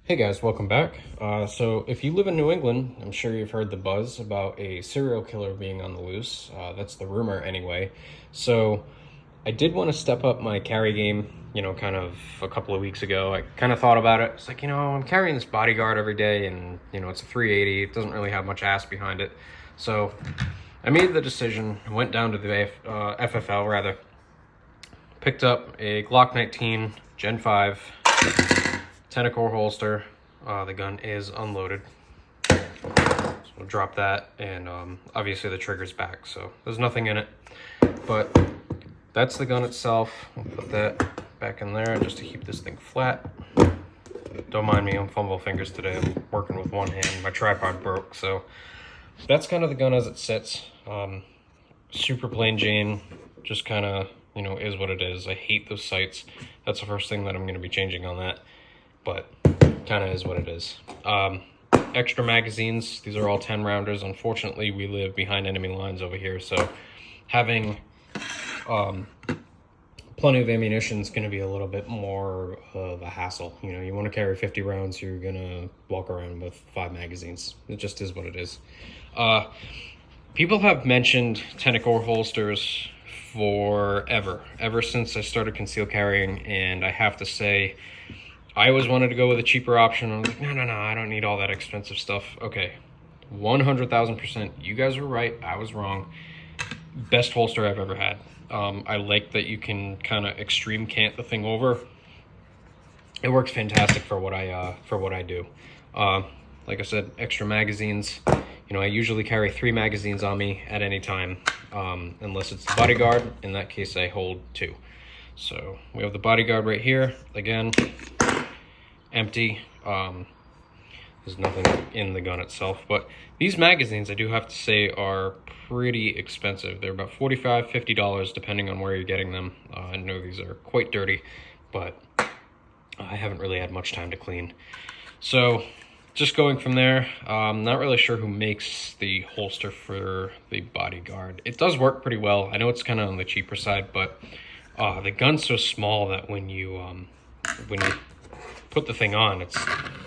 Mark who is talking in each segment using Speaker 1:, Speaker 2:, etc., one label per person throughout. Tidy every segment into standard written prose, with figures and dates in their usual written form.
Speaker 1: Hey guys, welcome back. So if you live in New England, I'm sure you've heard the buzz about a serial killer being on the loose. That's the rumor anyway. So I did want to step up my carry game, kind of a couple of weeks ago. I kind of thought about it. It's like, I'm carrying this bodyguard every day and, it's a 380. It doesn't really have much ass behind it. So I made the decision, went down to the FFL rather, picked up a Glock 19 Gen 5 10-core holster. The gun is unloaded, so we'll drop that, and obviously the trigger's back, so there's nothing in it, but that's the gun itself. I'll put that back in there just to keep this thing flat. Don't mind me, I'm fumble fingers today. I'm working with one hand. My tripod broke, so that's kind of the gun as it sits. Super plain Jane, just kind of is what it is. I hate those sights. That's the first thing that I'm going to be changing on that, but kind of is what it is. Extra magazines, these are all 10 rounders. Unfortunately, we live behind enemy lines over here, so having plenty of ammunition is going to be a little bit more of a hassle. You want to carry 50 rounds, you're going to walk around with 5 magazines. It just is what it is. People have mentioned 10-core holsters forever, ever since I started conceal carrying, and I have to say, I always wanted to go with a cheaper option. I was like, no, I don't need all that expensive stuff. Okay, 100,000%. You guys were right. I was wrong. Best holster I've ever had. I like that you can kind of extreme cant the thing over. It works fantastic for what I do. Like I said, extra magazines. I usually carry 3 magazines on me at any time, unless it's the bodyguard. In that case, I hold 2. So we have the bodyguard right here. Again, empty. There's nothing in the gun itself, but these magazines, I do have to say, are pretty expensive. They're about $45, $50 depending on where you're getting them. I know these are quite dirty, but I haven't really had much time to clean. So just going from there, I'm not really sure who makes the holster for the bodyguard. It does work pretty well. I know it's kind of on the cheaper side, but the gun's so small that when you put the thing on, it's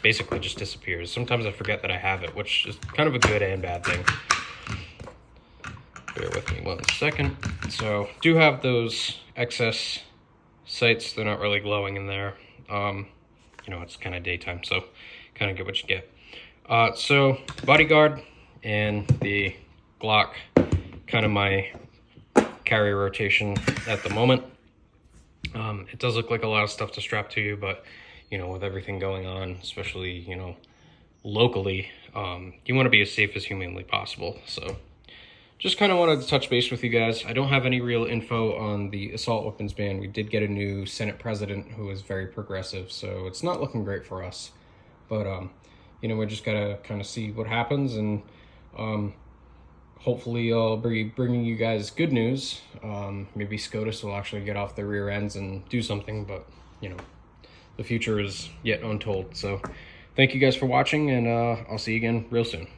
Speaker 1: basically just disappears. Sometimes I forget that I have it, which is kind of a good and bad thing. Bear with me 1 second. So do have those excess sights. They're not really glowing in there. It's kind of daytime, so kind of get what you get. So bodyguard and the Glock, kind of my carry rotation at the moment. It does look like a lot of stuff to strap to you, but with everything going on, especially locally, you want to be as safe as humanly possible. So just kind of wanted to touch base with you guys. I don't have any real info on the assault weapons ban. We did get a new Senate president who is very progressive, so it's not looking great for us. But we just gotta kind of see what happens, and hopefully I'll be bringing you guys good news. Maybe SCOTUS will actually get off their rear ends and do something, but the future is yet untold. So thank you guys for watching, and I'll see you again real soon.